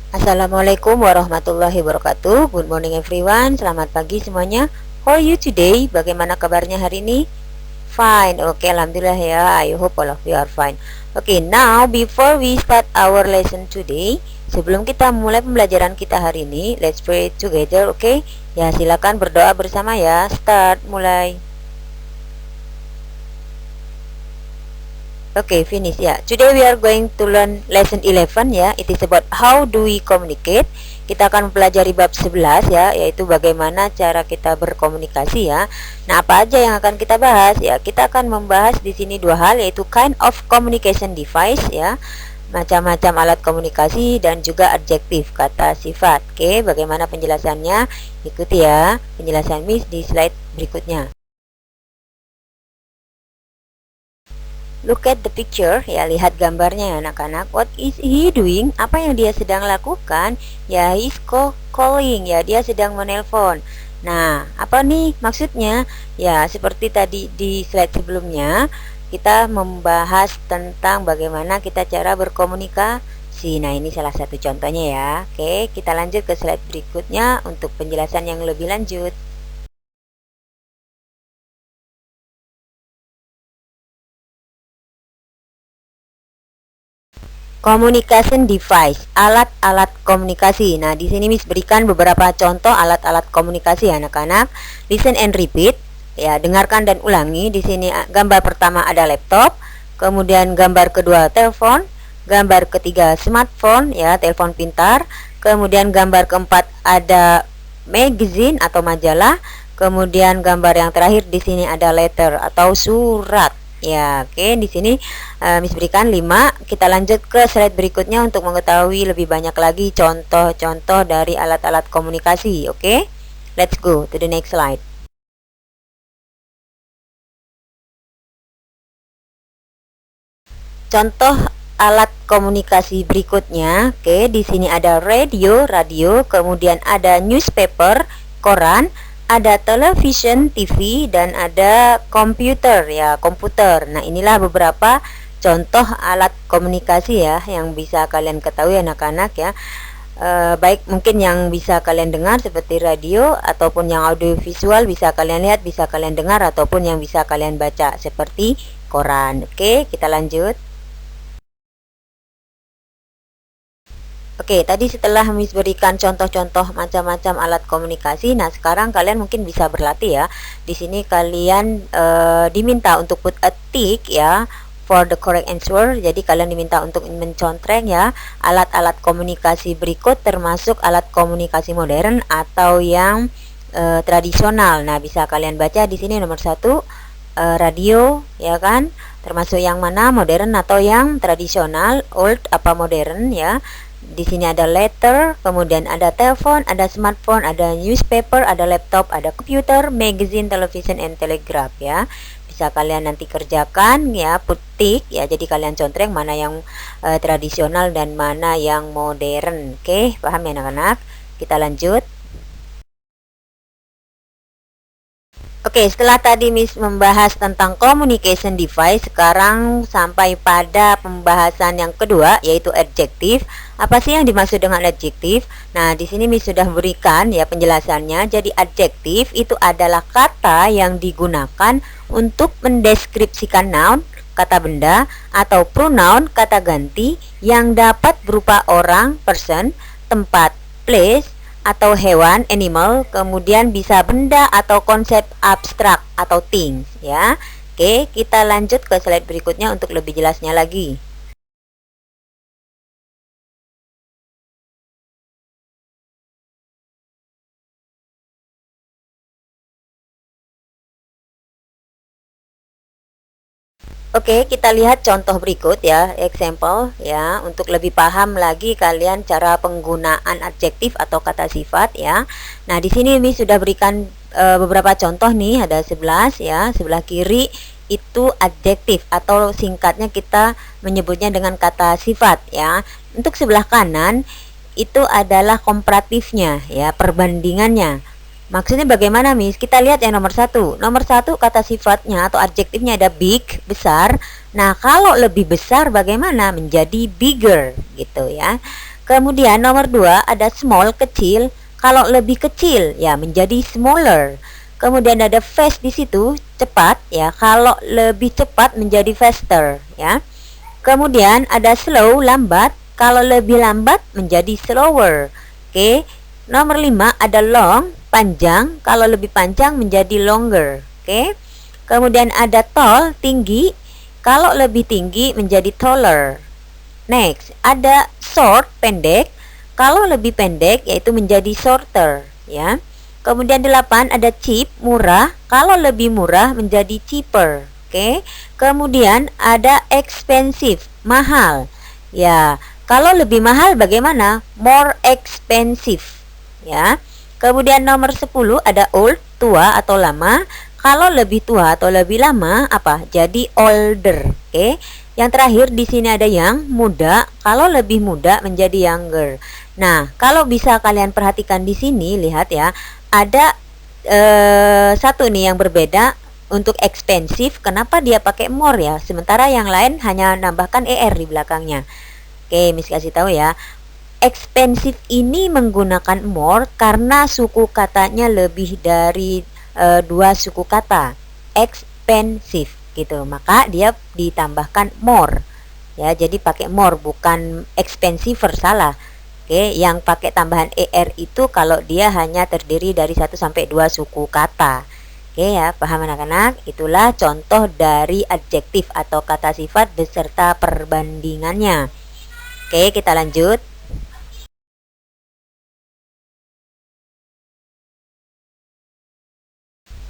Assalamualaikum warahmatullahi wabarakatuh. Good morning everyone. Selamat pagi semuanya. How are you today? Bagaimana kabarnya hari ini? Fine. Oke, alhamdulillah ya. I hope all of you are fine. Oke, now before we start our lesson today, sebelum kita mulai pembelajaran kita hari ini, let's pray together, oke? Ya, silakan berdoa bersama ya. Start, mulai. Okay, finish ya. Today we are going to learn lesson 11 ya. It is about how do we communicate. Kita akan mempelajari bab 11 ya, yaitu bagaimana cara kita berkomunikasi ya. Nah, apa aja yang akan kita bahas ya? Kita akan membahas di sini dua hal, yaitu kind of communication device ya, macam-macam alat komunikasi, dan juga adjektif, kata sifat. Oke, bagaimana penjelasannya? Ikuti ya penjelasan Miss di slide berikutnya. Look at the picture, ya, lihat gambarnya ya anak-anak. What is he doing? Apa yang dia sedang lakukan? Ya, he's calling, ya, dia sedang menelpon. Nah, apa nih maksudnya? Ya, seperti tadi di slide sebelumnya, kita membahas tentang bagaimana kita cara berkomunikasi. Nah, ini salah satu contohnya ya. Oke, kita lanjut ke slide berikutnya untuk penjelasan yang lebih lanjut. Communication device, alat-alat komunikasi. Nah, di sini Miss berikan beberapa contoh alat-alat komunikasi anak-anak. Listen and repeat. Ya, dengarkan dan ulangi. Di sini gambar pertama ada laptop, kemudian gambar kedua telepon, gambar ketiga smartphone ya, telepon pintar, kemudian gambar keempat ada magazine atau majalah, kemudian gambar yang terakhir di sini ada letter atau surat. Ya, oke, di sini Miss berikan 5. Kita lanjut ke slide berikutnya untuk mengetahui lebih banyak lagi contoh-contoh dari alat-alat komunikasi. Oke, let's go to the next slide. Contoh alat komunikasi berikutnya. Oke, di sini ada radio, kemudian ada newspaper, koran, ada television, TV, dan ada komputer ya, komputer. Nah, inilah beberapa contoh alat komunikasi ya yang bisa kalian ketahui anak-anak ya. Baik mungkin yang bisa kalian dengar seperti radio, ataupun yang audio visual bisa kalian lihat, bisa kalian dengar, ataupun yang bisa kalian baca seperti koran. Oke, kita lanjut. Oke, tadi setelah Miss berikan contoh-contoh macam-macam alat komunikasi, nah sekarang kalian mungkin bisa berlatih ya. Di sini kalian diminta untuk put a tick ya for the correct answer. Jadi kalian diminta untuk mencontreng ya alat-alat komunikasi berikut, termasuk alat komunikasi modern atau yang tradisional. Nah, bisa kalian baca di sini nomor 1 radio ya kan, termasuk yang mana, modern atau yang tradisional, old apa modern ya. Di sini ada letter, kemudian ada telepon, ada smartphone, ada newspaper, ada laptop, ada komputer, magazine, television, and telegraph ya. Bisa kalian nanti kerjakan ya, put tick ya. Jadi kalian contreng mana yang tradisional dan mana yang modern. Oke, paham ya anak-anak? Kita lanjut. Oke, setelah tadi Miss membahas tentang communication device, sekarang sampai pada pembahasan yang kedua, yaitu adjektif. Apa sih yang dimaksud dengan adjektif? Nah, di sini Miss sudah berikan ya penjelasannya. Jadi adjektif itu adalah kata yang digunakan untuk mendeskripsikan noun, kata benda, atau pronoun, kata ganti, yang dapat berupa orang, person, tempat, place, atau hewan, animal, kemudian bisa benda atau konsep abstrak atau things ya. Oke, kita lanjut ke slide berikutnya untuk lebih jelasnya lagi. Oke, kita lihat contoh berikut ya, example ya, untuk lebih paham lagi kalian cara penggunaan adjektif atau kata sifat ya. Nah, di sini Miss sudah berikan beberapa contoh nih, ada 11 ya. Sebelah kiri itu adjektif atau singkatnya kita menyebutnya dengan kata sifat ya. Untuk sebelah kanan itu adalah komparatifnya ya, perbandingannya. Maksudnya bagaimana Miss? Kita lihat yang nomor 1. Nomor 1 kata sifatnya atau adjektifnya ada big, besar. Nah, kalau lebih besar bagaimana? Menjadi bigger gitu ya. Kemudian nomor 2 ada small, kecil. Kalau lebih kecil ya menjadi smaller. Kemudian ada fast di situ, cepat ya. Kalau lebih cepat menjadi faster ya. Kemudian ada slow, lambat. Kalau lebih lambat menjadi slower. Oke. Nomor 5 ada long, panjang. Kalau lebih panjang menjadi longer. Oke. Kemudian ada tall, tinggi. Kalau lebih tinggi menjadi taller. Next, ada short, pendek. Kalau lebih pendek yaitu menjadi shorter ya. Kemudian 8 ada cheap, murah. Kalau lebih murah menjadi cheaper. Oke. Kemudian ada expensive, mahal. Ya, kalau lebih mahal bagaimana? More expensive ya. Kemudian nomor 10 ada old, tua atau lama. Kalau lebih tua atau lebih lama apa? Jadi older. Oke. Yang terakhir di sini ada yang muda. Kalau lebih muda menjadi younger. Nah, kalau bisa kalian perhatikan di sini, lihat ya, ada satu nih yang berbeda untuk expensive. Kenapa dia pakai more ya? Sementara yang lain hanya nambahkan er di belakangnya. Oke, Miss kasih tahu ya. Expensive ini menggunakan more karena suku katanya lebih dari 2 suku kata. Expensive gitu, maka dia ditambahkan more ya, jadi pakai more bukan expensiver, salah. Oke, yang pakai tambahan er itu kalau dia hanya terdiri dari 1 sampai 2 suku kata. Oke ya, paham anak-anak? Itulah contoh dari adjektif atau kata sifat beserta perbandingannya. Oke, kita lanjut.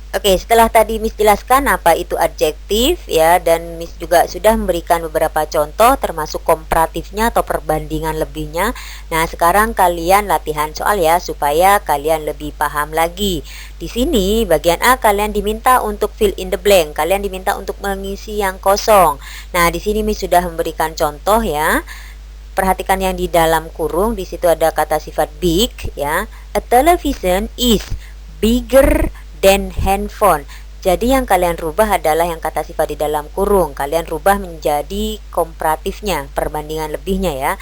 Oke, setelah tadi Miss jelaskan apa itu adjektif ya, dan Miss juga sudah memberikan beberapa contoh termasuk komparatifnya atau perbandingan lebihnya. Nah, sekarang kalian latihan soal ya supaya kalian lebih paham lagi. Di sini bagian A kalian diminta untuk fill in the blank. Kalian diminta untuk mengisi yang kosong. Nah, di sini Miss sudah memberikan contoh ya. Perhatikan yang di dalam kurung, di situ ada kata sifat big ya. A television is bigger than handphone. Jadi yang kalian rubah adalah yang kata sifat di dalam kurung. Kalian rubah menjadi komparatifnya, perbandingan lebihnya ya.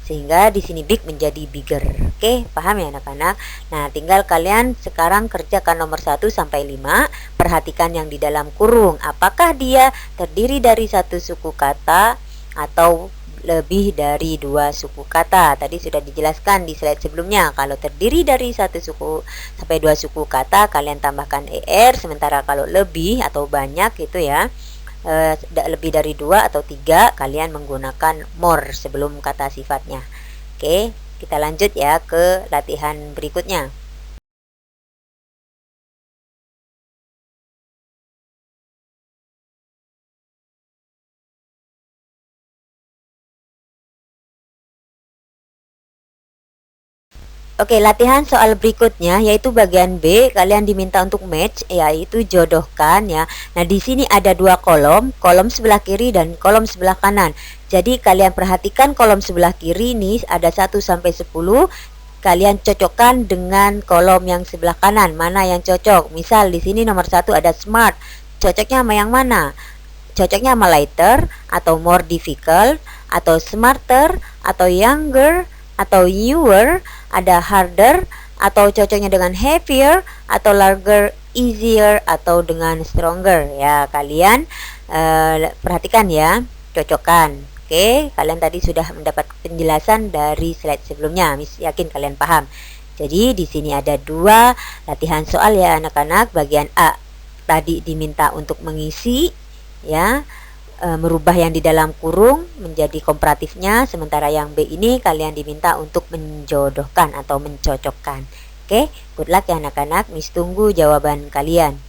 Sehingga di sini big menjadi bigger. Oke, paham ya anak-anak? Nah, tinggal kalian sekarang kerjakan nomor 1 sampai 5. Perhatikan yang di dalam kurung. Apakah dia terdiri dari 1 suku kata atau lebih dari 2 suku kata? Tadi sudah dijelaskan di slide sebelumnya. Kalau terdiri dari 1 suku sampai 2 suku kata, kalian tambahkan er. Sementara kalau lebih atau banyak itu ya, lebih dari 2 atau 3, kalian menggunakan more sebelum kata sifatnya. Oke, kita lanjut ya ke latihan berikutnya. Oke, latihan soal berikutnya yaitu bagian B. Kalian diminta untuk match, yaitu jodohkan ya. Nah, di sini ada 2 kolom, kolom sebelah kiri dan kolom sebelah kanan. Jadi kalian perhatikan kolom sebelah kiri ini ada 1 sampai 10. Kalian cocokkan dengan kolom yang sebelah kanan, mana yang cocok. Misal di sini nomor 1 ada smart. Cocoknya sama yang mana? Cocoknya sama lighter atau more difficult atau smarter atau younger atau newer, ada harder atau cocoknya dengan heavier atau larger, easier atau dengan stronger ya. Kalian perhatikan ya, cocokkan. Oke, kalian tadi sudah mendapat penjelasan dari slide sebelumnya. Miss yakin kalian paham. Jadi di sini ada 2 latihan soal ya anak-anak. Bagian A tadi diminta untuk mengisi ya, merubah yang di dalam kurung menjadi komparatifnya. Sementara yang B ini kalian diminta untuk menjodohkan atau mencocokkan. Oke, good luck ya anak-anak. Miss tunggu jawaban kalian.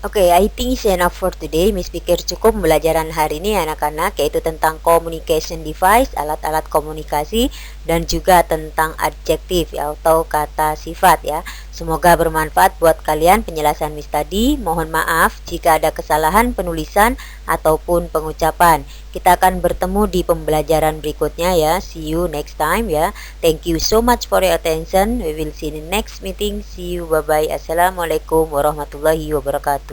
Oke, I think it's enough for today. Miss pikir cukup pembelajaran hari ini anak-anak, yaitu tentang communication device, alat-alat komunikasi, dan juga tentang adjektif atau kata sifat ya. Semoga bermanfaat buat kalian penjelasan Miss tadi. Mohon maaf jika ada kesalahan penulisan ataupun pengucapan. Kita akan bertemu di pembelajaran berikutnya ya. See you next time ya. Thank you so much for your attention. We will see you in the next meeting. See you, bye bye. Assalamualaikum warahmatullahi wabarakatuh.